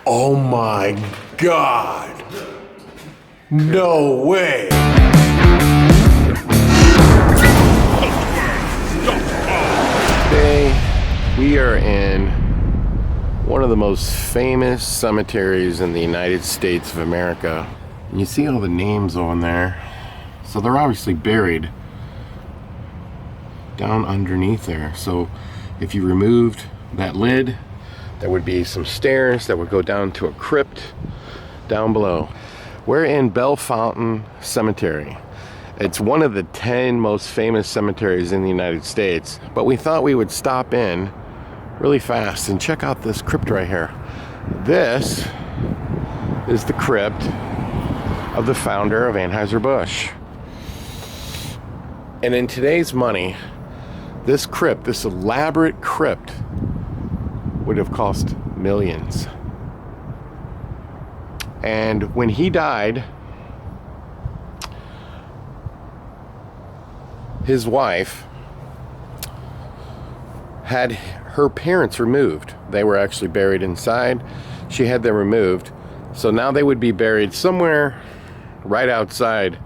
Oh my God! No way! Today, we are in one of the most famous cemeteries in the United States of America. And you see all the names on there. So they're obviously buried down underneath there. So if you removed that lid, there would be some stairs that would go down to a crypt down below. We're in Bellefontaine Cemetery. It's one of the 10 most famous cemeteries in the United States, but we thought we would stop in really fast and check out this crypt right here. This is the crypt of the founder of Anheuser-Busch. And in today's money, this crypt, this elaborate crypt, would have cost millions. And when he died, his wife had her parents removed. They were actually buried inside. She had them removed. So now they would be buried somewhere right outside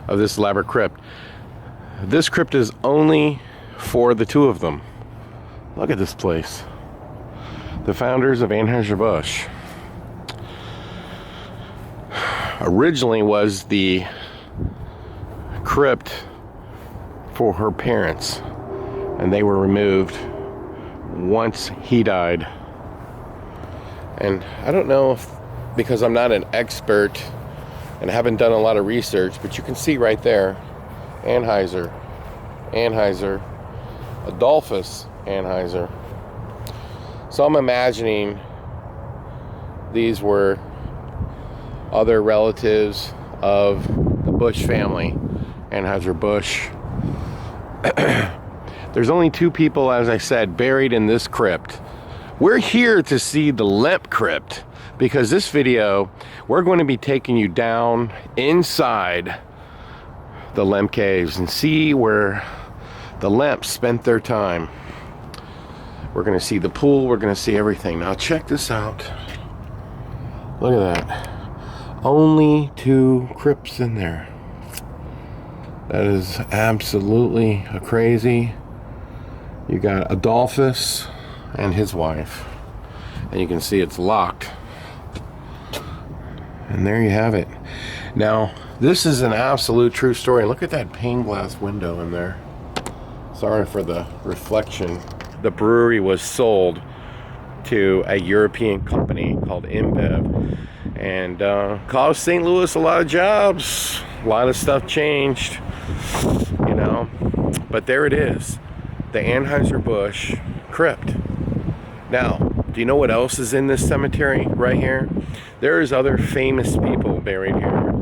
of this elaborate crypt. This crypt is only for the two of them. Look at this place. The founders of Anheuser-Busch. Originally was the crypt for her parents, and they were removed once he died. And I don't know if, because I'm not an expert and haven't done a lot of research, but you can see right there, Anheuser, Adolphus Anheuser. So I'm imagining these were other relatives of the Busch family, Anheuser-Busch. There's only two people, as I said, buried in this crypt. We're here to see the Lemp crypt because this video, we're going to be taking you down inside the Lemp caves and see where the Lemps spent their time. We're going to see the pool. We're going to see everything. Now check this out. Look at that. Only two crypts in there. That is absolutely crazy. You got Adolphus and his wife. And you can see it's locked. And there you have it. Now, this is an absolute true story. Look at that pane glass window in there. Sorry for the reflection. The brewery was sold to a European company called InBev, and caused St. Louis a lot of jobs. A lot of stuff changed, you know. But there it is, the Anheuser-Busch crypt. Now, do you know what else is in this cemetery right here? There's other famous people buried here.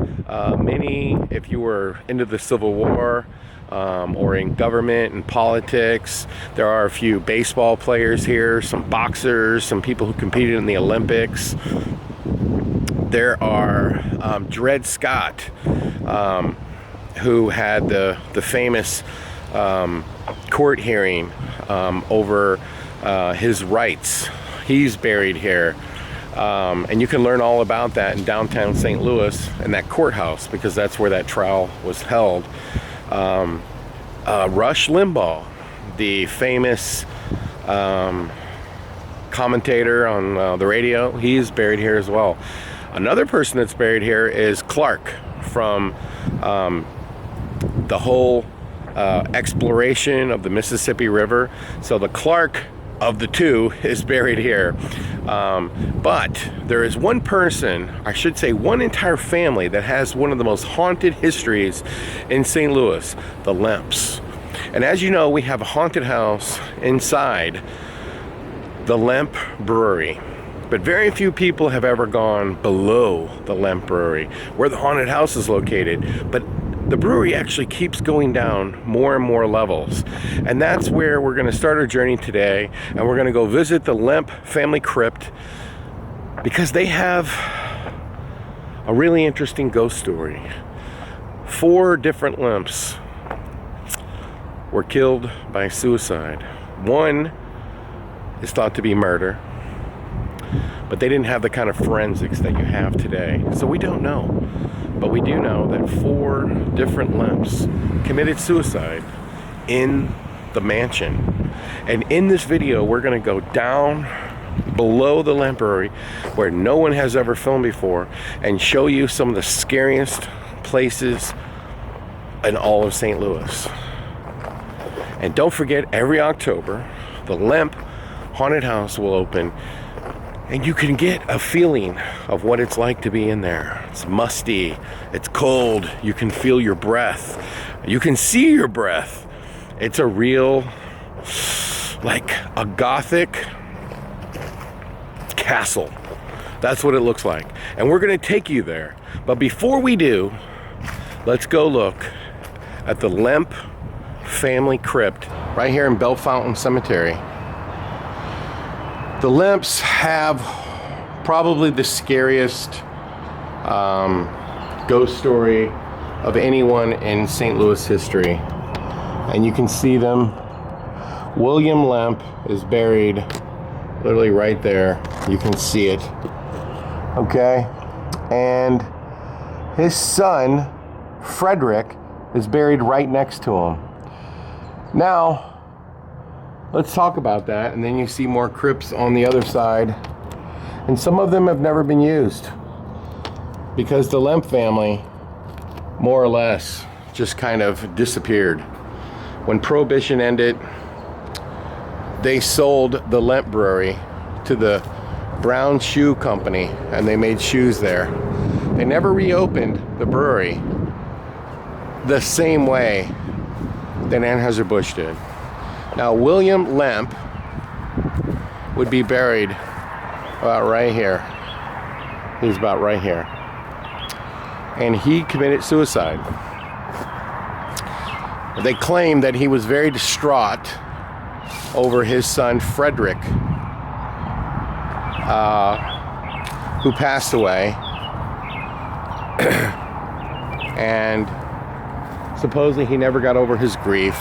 Many, if you were into the Civil War, or in government and politics. There are a few baseball players here, some boxers, some people who competed in the Olympics. There are Dred Scott, who had the famous court hearing over his rights. He's buried here. And you can learn all about that in downtown St. Louis in that courthouse, because that's where that trial was held. Rush Limbaugh, the famous commentator on the radio, he's buried here as well. Another person that's buried here is Clark from the whole exploration of the Mississippi River. So the Clark of the two is buried here. But there is one person, I should say one entire family, that has one of the most haunted histories in St. Louis, the Lemps. And as you know, we have a haunted house inside the Lemp Brewery. But very few people have ever gone below the Lemp Brewery, where the haunted house is located. But the brewery actually keeps going down more and more levels. And that's where we're going to start our journey today. And we're going to go visit the Lemp family crypt, because they have a really interesting ghost story. 4 different Lemps were killed by suicide. One is thought to be murder. but they didn't have the kind of forensics that you have today. So we don't know. But we do know that 4 different Lemps committed suicide in the mansion. And in this video, we're going to go down below the Lemp Brewery, where no one has ever filmed before, and show you some of the scariest places in all of St. Louis. And don't forget, every October, the Lemp Haunted House will open, and you can get a feeling of what it's like to be in there. It's musty, it's cold, you can feel your breath, you can see your breath. It's a real, like a gothic castle. That's what it looks like. And we're gonna take you there. But before we do, let's go look at the Lemp family crypt right here in Bell Fountain Cemetery. The Lemps have probably the scariest ghost story of anyone in St. Louis history. And you can see them. William Lemp is buried literally right there. You can see it. Okay? And his son, Frederick, is buried right next to him. Now, let's talk about that, and then you see more crypts on the other side. And some of them have never been used because the Lemp family, more or less, just kind of disappeared. When Prohibition ended, they sold the Lemp Brewery to the Brown Shoe Company, and they made shoes there. They never reopened the brewery the same way that Anheuser-Busch did. Now, William Lemp would be buried about right here. He's about right here. And he committed suicide. They claim that he was very distraught over his son, Frederick, who passed away. And supposedly he never got over his grief,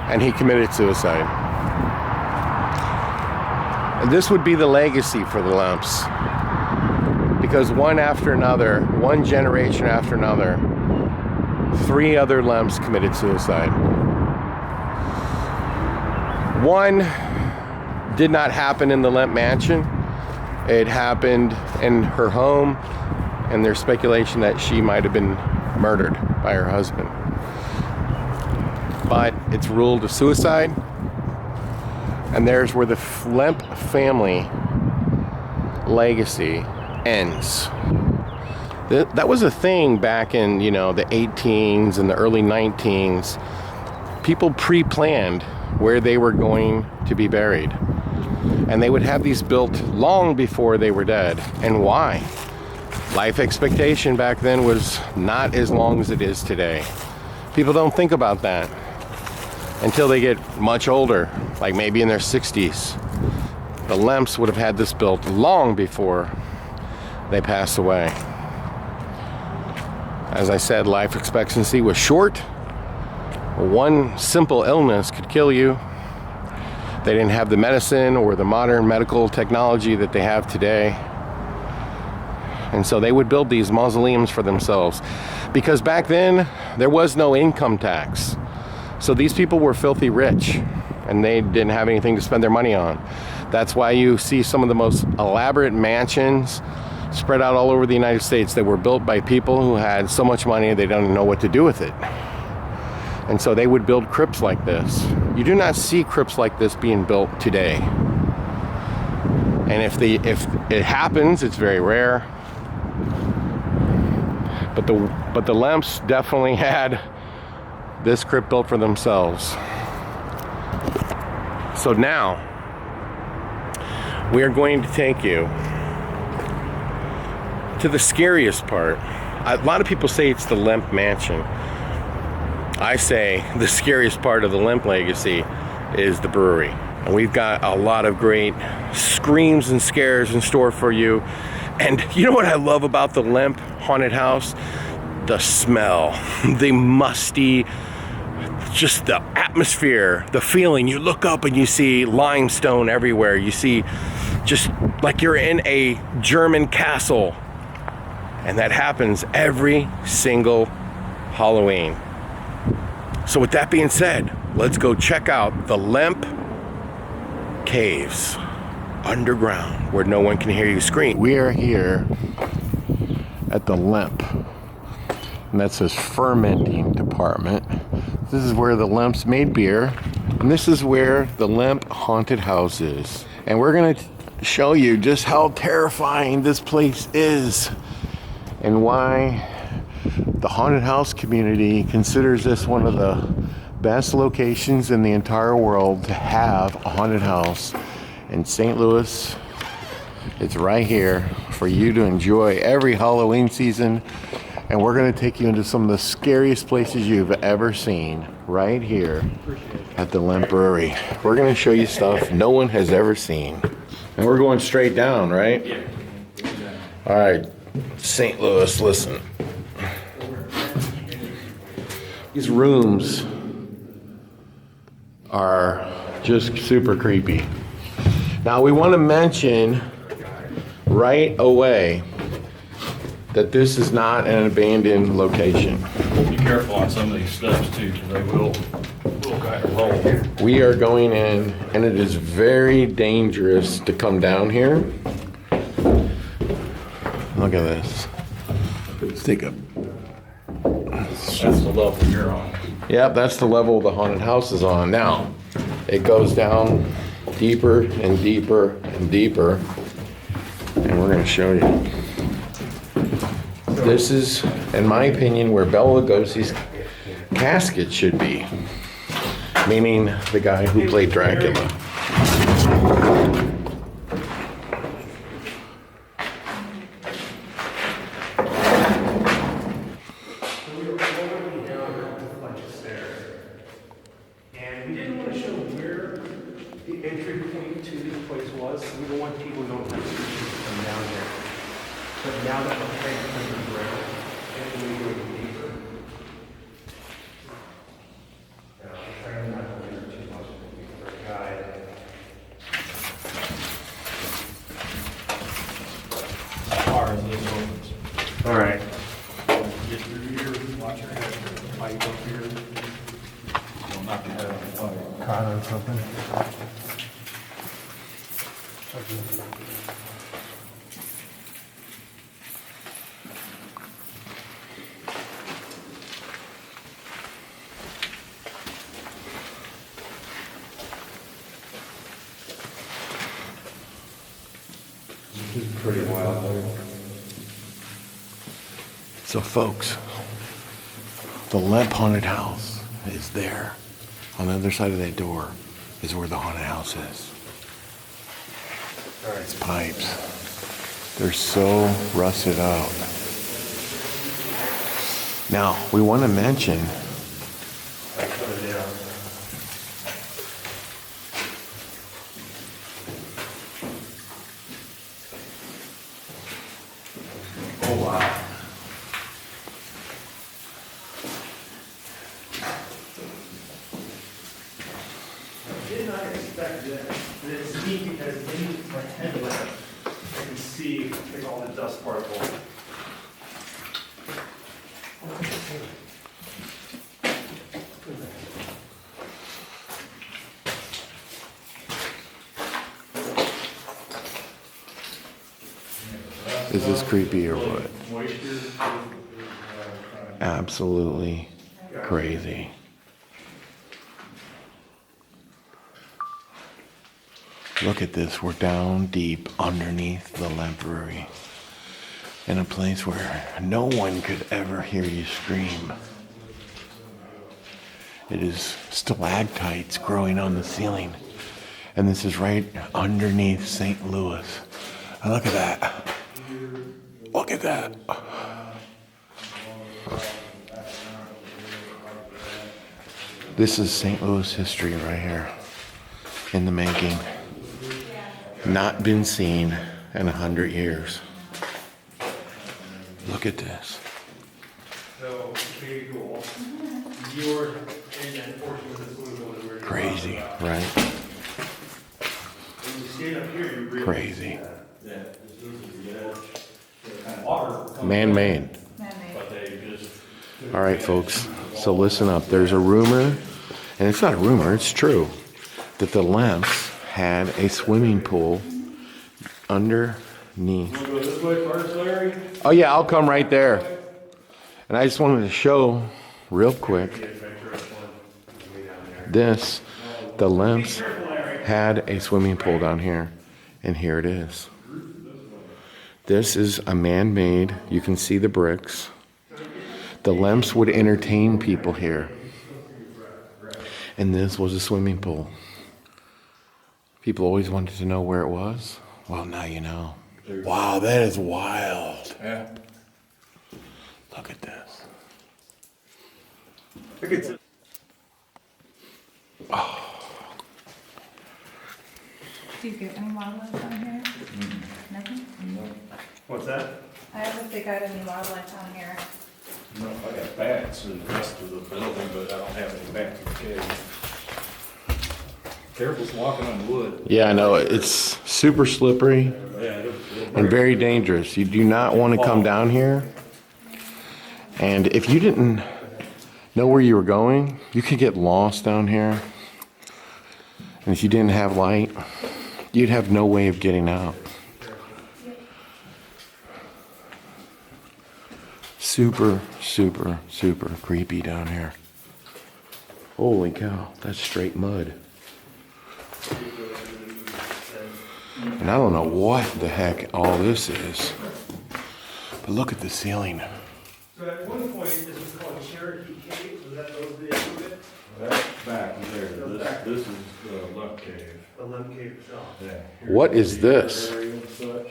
and he committed suicide. And this would be the legacy for the Lemps, because one after another, one generation after another, 3 other Lemps committed suicide. One did not happen in the Lemp mansion. It happened in her home, and there's speculation that she might have been murdered by her husband. But it's ruled a suicide, and there's where the Lemp family legacy ends. That was a thing back in, the 18s and the early 19s. People pre-planned where they were going to be buried, and they would have these built long before they were dead. And why? Life expectation back then was not as long as it is today. People don't think about that until they get much older, like maybe in their 60s. The Lemps would have had this built long before they passed away. As I said, life expectancy was short. One simple illness could kill you. They didn't have the medicine or the modern medical technology that they have today. And so they would build these mausoleums for themselves, because back then there was no income tax. So these people were filthy rich, and they didn't have anything to spend their money on. That's why you see some of the most elaborate mansions spread out all over the United States that were built by people who had so much money they don't know what to do with it. And so they would build crypts like this. You do not see crypts like this being built today. And if it happens, it's very rare. But the Lemps definitely had this crypt built for themselves. So now we are going to take you to the scariest part. A lot of people say it's the Lemp mansion. I say the scariest part of the Lemp legacy is the brewery. And we've got a lot of great screams and scares in store for you. And you know what I love about the Lemp Haunted House? The smell, the musty, just the atmosphere, the feeling. You look up and you see limestone everywhere. You see just like you're in a German castle. And that happens every single Halloween. So with that being said, let's go check out the Lemp Caves underground where no one can hear you scream. We are here at the Lemp, and that's his fermenting department. This is where the Lemps made beer, and this is where the Lemp Haunted House is. And we're gonna show you just how terrifying this place is and why the haunted house community considers this one of the best locations in the entire world to have a haunted house. In St. Louis, it's right here for you to enjoy every Halloween season. And we're gonna take you into some of the scariest places you've ever seen right here at the Lemp Brewery. We're gonna show you stuff no one has ever seen. And we're going straight down, right? Yeah. All right, St. Louis, listen. These rooms are just super creepy. Now we want to mention right away that this is not an abandoned location. Be careful on some of these steps too, because they will kind of roll. We are going in, and it is very dangerous to come down here. Look at this. Let's take a. That's the level you're on. Yep, that's the level the haunted house is on. Now, it goes down deeper and deeper and deeper, and we're going to show you. This is, in my opinion, where Bela Lugosi's casket should be, meaning the guy who played Dracula. And we didn't want to show where the entry point to this place was. We don't want people going to come down here. But now that we're heading underground, and we go deeper. Now, I'm trying not to linger too much for a guide. As far as this opens. All right. Get through here, watch your head, pipe up here. You'll knock your head on fire. Caught on something. This is pretty wild. So folks, the Lemp Haunted House is there. On the other side of that door is where the haunted house is. These pipes, they're so rusted out. Now, we want to mention I did not expect this. And it's neat because in my headlamp, I can see like all the dust particles. Is this creepy or what? Absolutely crazy. Look at this. We're down deep underneath the Lemp Brewery in a place where no one could ever hear you scream. It is stalactites growing on the ceiling. And this is right underneath St. Louis. Now look at that. Look at that. This is St. Louis history right here in the making. Not been seen in 100 years. Look at this. So, pretty cool. You're in that portion of the swimming pool that we're Crazy, right? And you stand up here, you really Crazy. see that. Yeah, this is the edge. Kind of water. comes Man-made. in, But they just. All right, folks. So listen up. There's a rumor, and it's not a rumor, it's true, that the Lemps had a swimming pool underneath. Go this way first, Larry? Oh yeah, I'll come right there. And I just wanted to show real quick this. The Lemps had a swimming pool down here, and here it is. This is a man-made, you can see the bricks. The Lemps would entertain people here. And this was a swimming pool. People always wanted to know where it was. Well, now you know. Wow, that is wild. Yeah. Look at this. Look at Do you get any wildlife down here? Nothing? What's that? I asked if they got any wildlife down here. No, I got bats in the rest of the building, but I don't have any bats in the cave. Careful walking on wood. Yeah, I know. It's super slippery Yeah, it'll and very dangerous. You do not want to come down here. And if you didn't know where you were going, you could get lost down here. And if you didn't have light, you'd have no way of getting out. Super, super, super creepy down here. Holy cow, that's straight mud. And I don't know what the heck all this is. But look at the ceiling. So at one point, this was called Cherokee Cave, was that those the name of it? That's back there. This is the Lemp Cave. The Lemp Cave itself. Yeah. What is this? Area and such.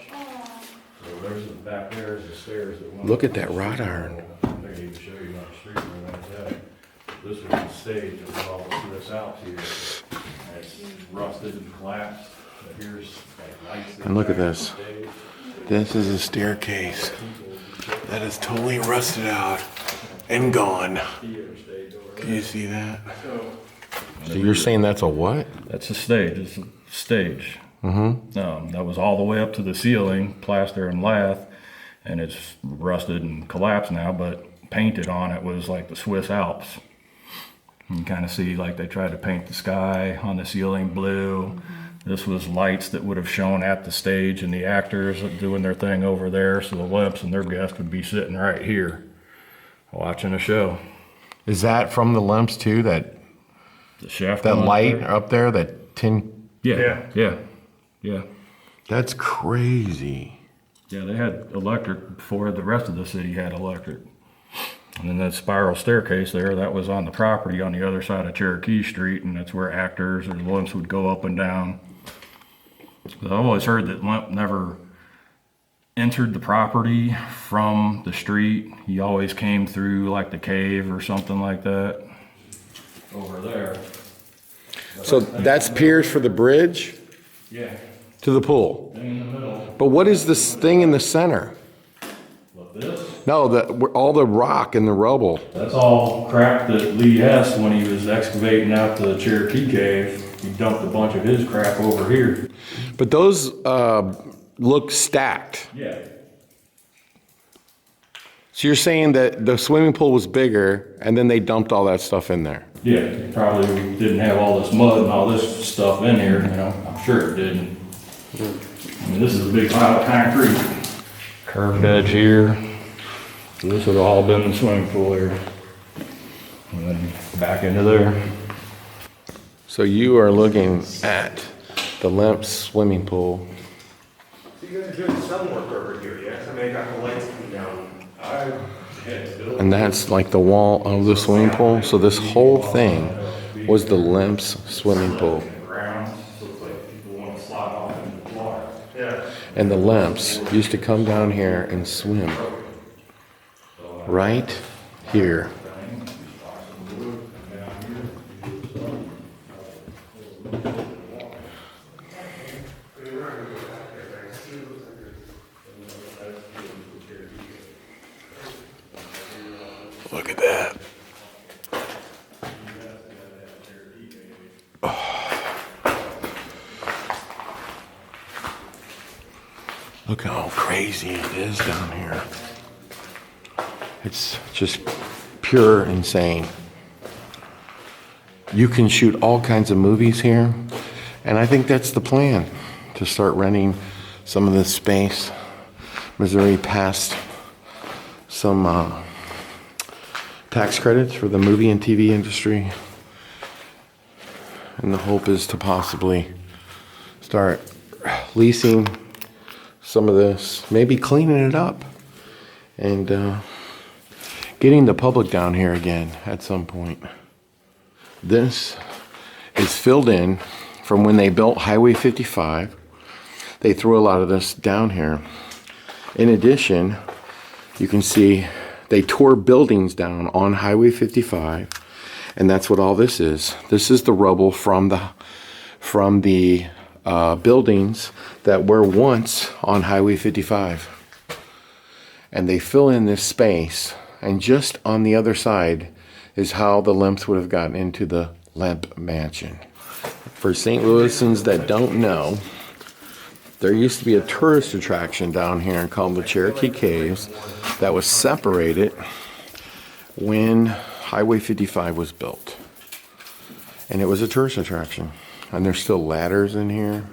So there's the back there's the stairs that went. Look at that wrought iron. I can even show you on the street where that's at. This was the stage that was all this out here. And it's rusted and collapsed. But here's like lights. And look at back this. on the stage. This is a staircase that is totally rusted out and gone. Theater stage over Can there. you see that? So So you're saying that's a what? that's a stage. It's a stage. That was all the way up to the ceiling, plaster and lath, and it's rusted and collapsed now. But painted on it was like the Swiss Alps. You can kind of see like they tried to paint the sky on the ceiling blue. This was lights that would have shone at the stage and the actors doing their thing over there. So the Lemps and their guests would be sitting right here watching a show. Is that from the Lemps too? That The chef. that going light there. up there, that tin? Yeah, yeah, yeah. That's crazy. Yeah, they had electric before the rest of the city had electric. And then that spiral staircase there, that was on the property on the other side of Cherokee Street, and that's where actors or the Lemps would go up and down. I've always heard that Lemp never entered the property from the street. He always came through like the cave or something like that. Over there. So that's piers for the bridge Yeah, to the pool. thing in the middle. But what is this thing in the center? Look, this. No, all the rock and the rubble. That's all crap that Lee Hess, when he was excavating out the Cherokee Cave, he dumped a bunch of his crap over here. But those look stacked. Yeah. So you're saying that the swimming pool was bigger and then they dumped all that stuff in there? Yeah, it probably didn't have all this mud and all this stuff in here, you know, I'm sure it didn't. I mean, this is a big pile of concrete. Curved edge here. So this would have all been the swimming pool here. And then back into there. So you are looking at the Lemp swimming pool. So you guys are doing some work over here, yeah? Somebody got the lights coming down. And that's like the wall of the swimming pool. So this whole thing was the Lemp's swimming pool. Ground, so it's like people want to slide off into the water. Yeah. And the Lemps used to come down here and swim. Right here. Look at that. crazy it is down here. It's just pure insane. You can shoot all kinds of movies here, and I think that's the plan, to start renting some of this space. Missouri passed some tax credits for the movie and TV industry, and the hope is to possibly start leasing some of this, maybe cleaning it up, and getting the public down here again at some point. This is filled in from when they built Highway 55. They threw a lot of this down here. In addition, you can see they tore buildings down on Highway 55, and that's what all this is. This is the rubble from the buildings that were once on Highway 55. And they fill in this space, and just on the other side is how the Lemps would have gotten into the Lemp Mansion. For St. Louisans that don't know, there used to be a tourist attraction down here called the Cherokee Caves that was separated when Highway 55 was built. And it was a tourist attraction. And there's still ladders in here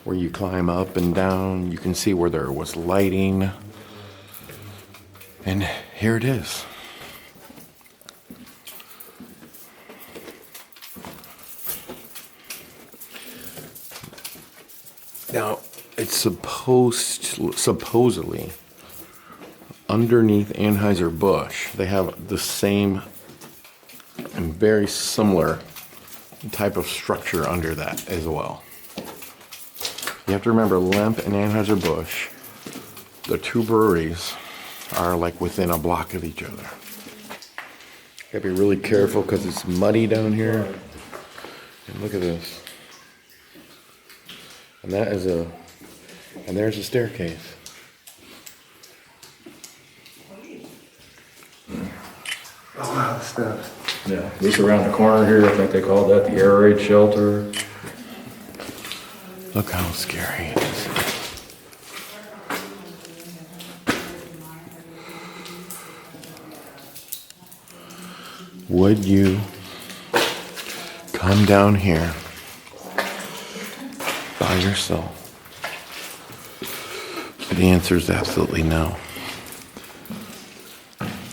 where you climb up and down. You can see where there was lighting. And here it is. Now, it's supposedly underneath Anheuser-Busch, they have the same and very similar type of structure under that as well. You have to remember, Lemp and Anheuser-Busch, the two breweries, are like within a block of each other. Gotta be really careful because it's muddy down here. And look at this. And there's a staircase. Oh, wow, stuff. Yeah, look around the corner here, I think they call that the air raid shelter. Look how scary it is. Would you come down here by yourself? The answer is absolutely no.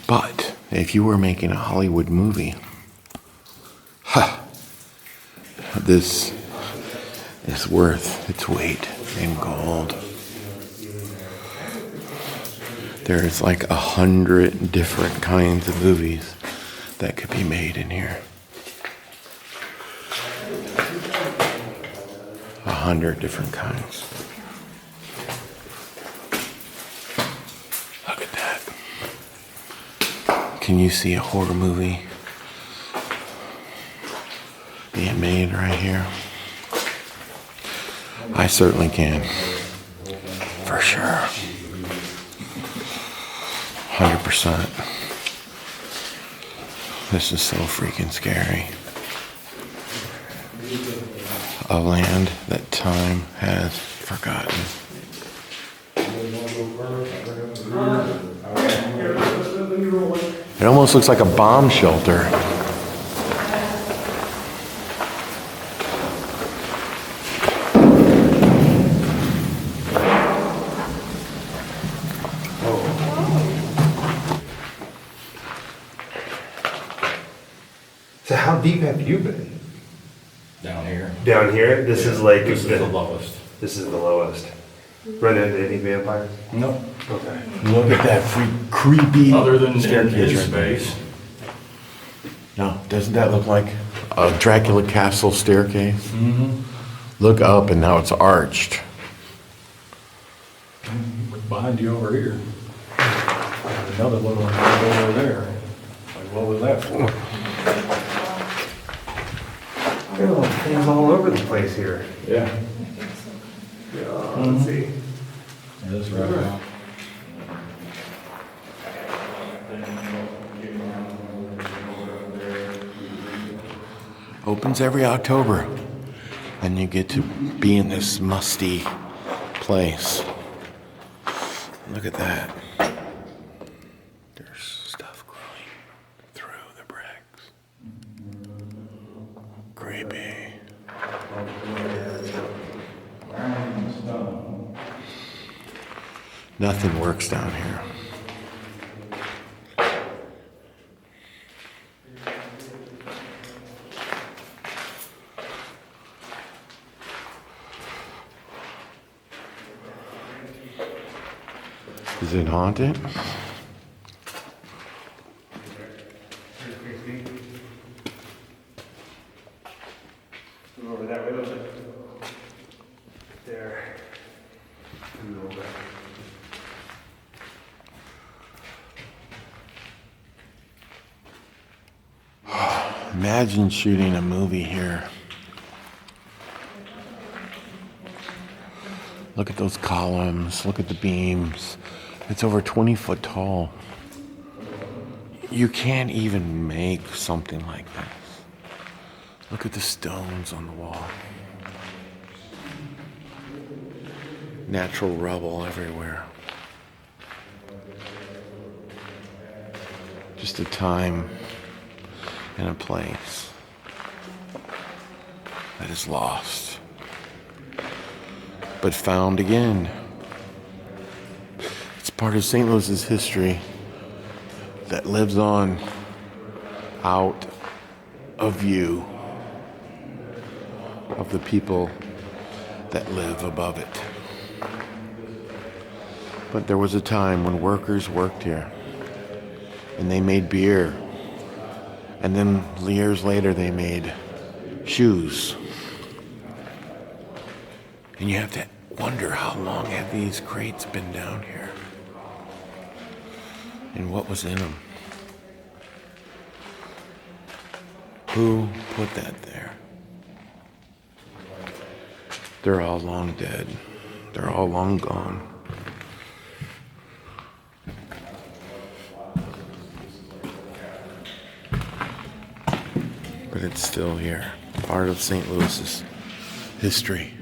But if you were making a Hollywood movie, this is worth its weight in gold. There's like 100 different kinds of movies that could be made in here. 100 different kinds. Look at that. Can you see a horror movie being made right here? I certainly can. For sure. 100%. This is so freaking scary. A land that time has forgotten. It almost looks like a bomb shelter. So how deep have you been? Down here. Down here? This is like This is the lowest. This is the lowest. Run into any vampires? No. Okay. Look at that creepy Other than in staircase his right there. space. No, doesn't that look like a Dracula castle staircase? Mm-hmm. Look up and now it's arched. Look behind you over here. Another little one right over there. Like, what was that for? There are things all over the place here. Yeah. Let's see. That's right. Opens every October. And you get to be in this musty place. Look at that. There's stuff growing through the bricks. Creepy. Nothing works down here. Is it haunted? Over that way, those are there. And over. Imagine shooting a movie here. Look at those columns. Look at the beams. It's over 20 foot tall. You can't even make something like this. Look at the stones on the wall. Natural rubble everywhere. Just a time and a place that is lost, but found again. It's part of St. Louis's history that lives on out of view of the people that live above it. But there was a time when workers worked here and they made beer, and then years later they made shoes. And you have to wonder, how long have these crates been down here? And what was in them? Who put that there? They're all long dead. They're all long gone. But it's still here, part of St. Louis's history.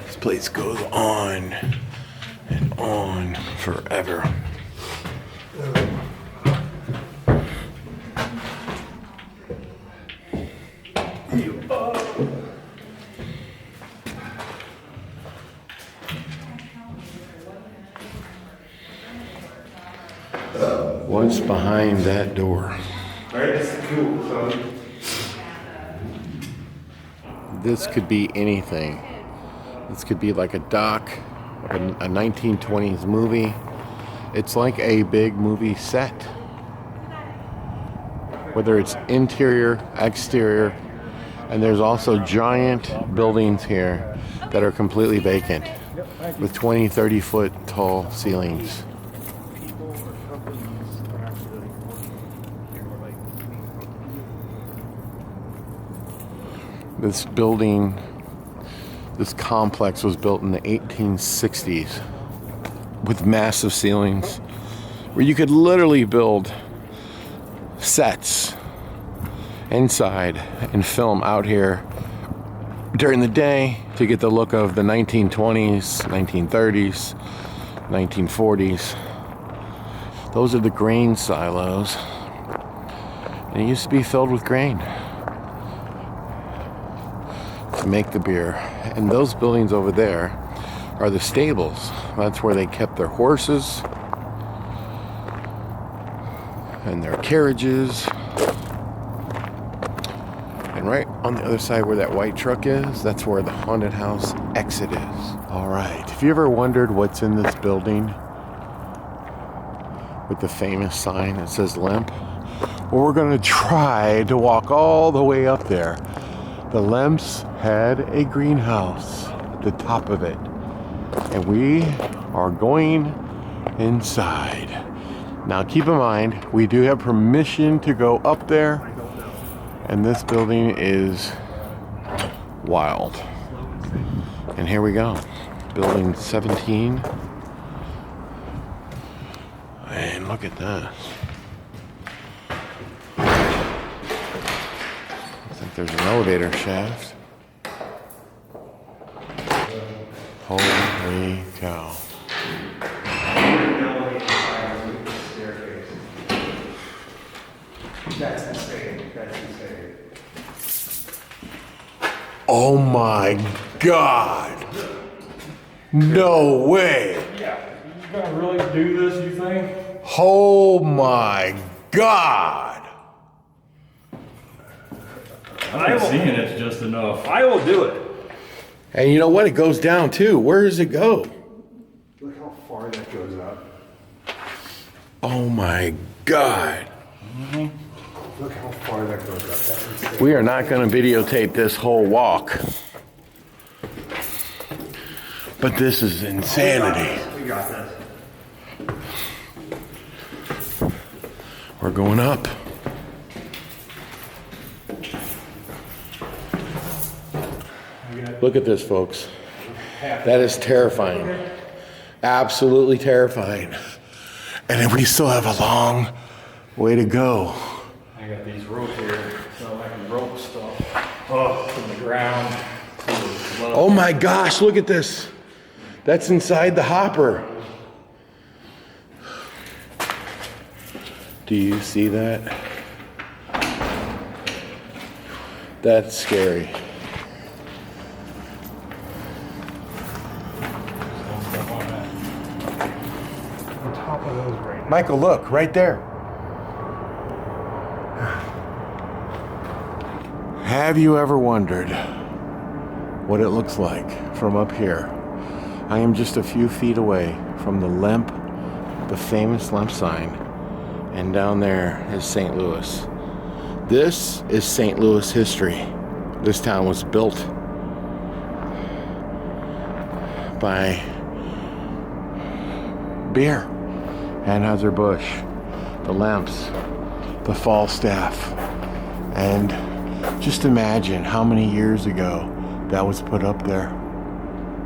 This place goes on and on forever. What's behind that door? This could be anything. This could be like a dock, like a 1920s movie. It's like a big movie set. Whether it's interior, exterior, and there's also giant buildings here that are completely vacant with 20, 30 foot tall ceilings. This building, this complex was built in the 1860s with massive ceilings where you could literally build sets inside and film out here during the day to get the look of the 1920s, 1930s, 1940s. Those are the grain silos. And it used to be filled with grain to make the beer. And those buildings over there are the stables. That's where they kept their horses and their carriages. And right on the other side where that white truck is, that's where the haunted house exit is. All right, if you ever wondered what's in this building with the famous sign that says Lemp, well, we're gonna try to walk all the way up there. The Lemps had a greenhouse at the top of it, and we are going inside. Now keep in mind, we do have permission to go up there, and this building is wild. And here we go, building 17. And look at that. Looks like there's an elevator shaft. Holy cow. That's insane. That's insane. Oh my God. No way. Yeah, you gonna really do this, you think? Oh my God. I'm seeing it's just enough. I will do it. And you know what? It goes down too. Where does it go? Look how far that goes up. Oh my God. Look how far that goes up. That's insane. We are not going to videotape this whole walk. But this is insanity. We got this. We're going up. Look at this, folks. That is terrifying. Absolutely terrifying. And then we still have a long way to go. I got these ropes here, so I can rope stuff up from the ground. Oh my gosh, look at this. That's inside the hopper. Do you see that? That's scary. On top of those right now. Michael, look, right there. Have you ever wondered what it looks like from up here? I am just a few feet away from the Lemp, the famous Lemp sign, and down there is St. Louis. This is St. Louis history. This town was built by beer, Anheuser-Busch, the Lemps, the Falstaff, and just imagine how many years ago that was put up there.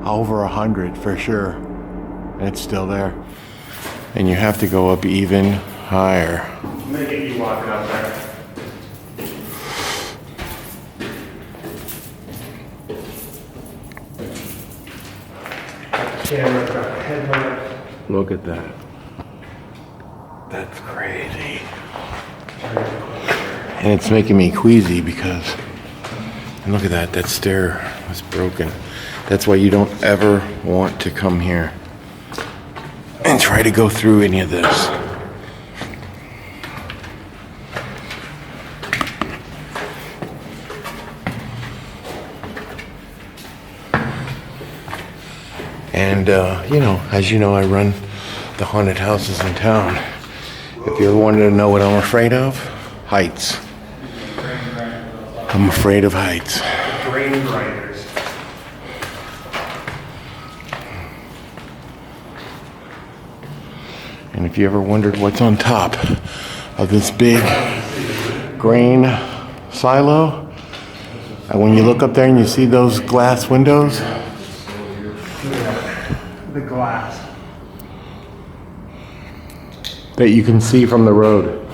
Over 100 for sure, and it's still there. And you have to go up even higher. I'm gonna get you walking up there. Camera, got a headlamp. Look at that. That's crazy. And it's making me queasy because, and look at that, that stair was broken. That's why you don't ever want to come here and try to go through any of this. And, as you know, I run the haunted houses in town. If you ever wanted to know what I'm afraid of, heights. I'm afraid of heights. Grain grinders. And if you ever wondered what's on top of this big grain silo, and when you look up there and you see those glass windows, The glass. that you can see from the road.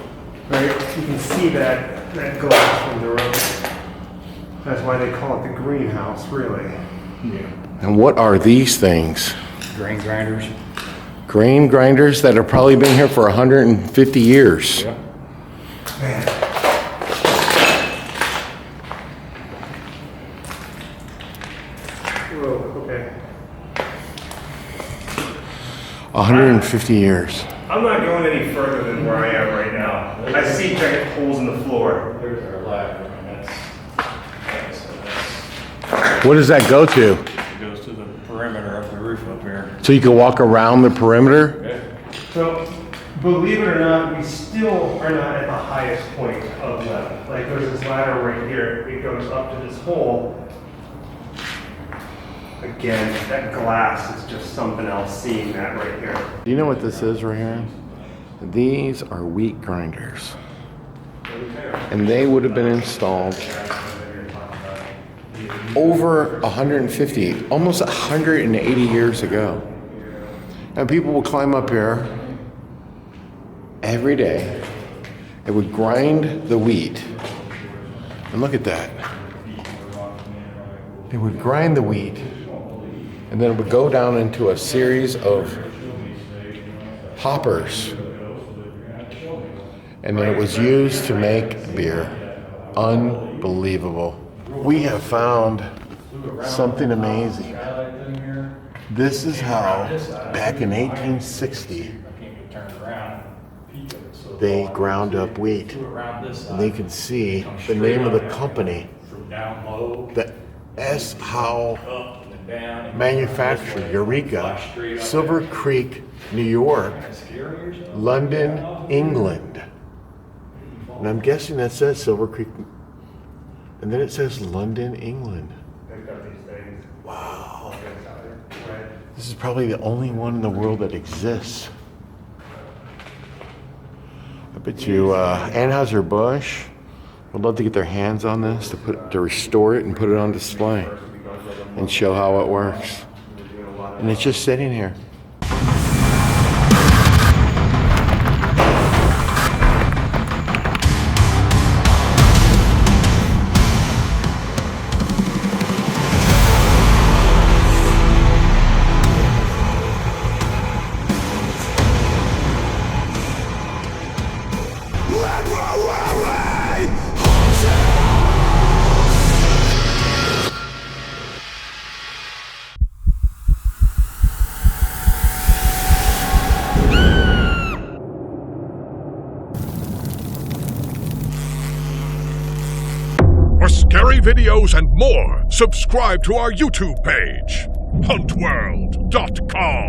Right? You can see that glass from the road. That's why they call it the greenhouse, really. Yeah. And what are these things? Grain grinders. Grain grinders that have probably been here for 150 years. Yeah. Man. Whoa, okay. 150 years. I'm not going any further than where I am right now. I see giant holes in the floor. There's our ladder, and that's What does that go to? it goes to the perimeter of the roof up here. So you can walk around the perimeter? Okay. So, believe it or not, we still are not at the highest point of level. Like, there's this ladder right here. It goes up to this hole. Again, that glass is just something else, seeing that right here. Do you know what this is right here? These are wheat grinders. And they would have been installed over 150, almost 180 years ago. And people would climb up here every day. They would grind the wheat. And look at that. They would grind the wheat, and then it would go down into a series of hoppers. And then it was used to make beer. Unbelievable. We have found something amazing. This is how, back in 1860, they ground up wheat. And you can see the name of the company, the S. Howe Manufacturer, Eureka, Silver Creek, New York, London, England. And I'm guessing that says Silver Creek, and then it says London, England. Wow. This is probably the only one in the world that exists. I bet you Anheuser-Busch would love to get their hands on this to restore it and put it on display and show how it works. And it's just sitting here. For scary videos and more, subscribe to our YouTube page, huntworld.com.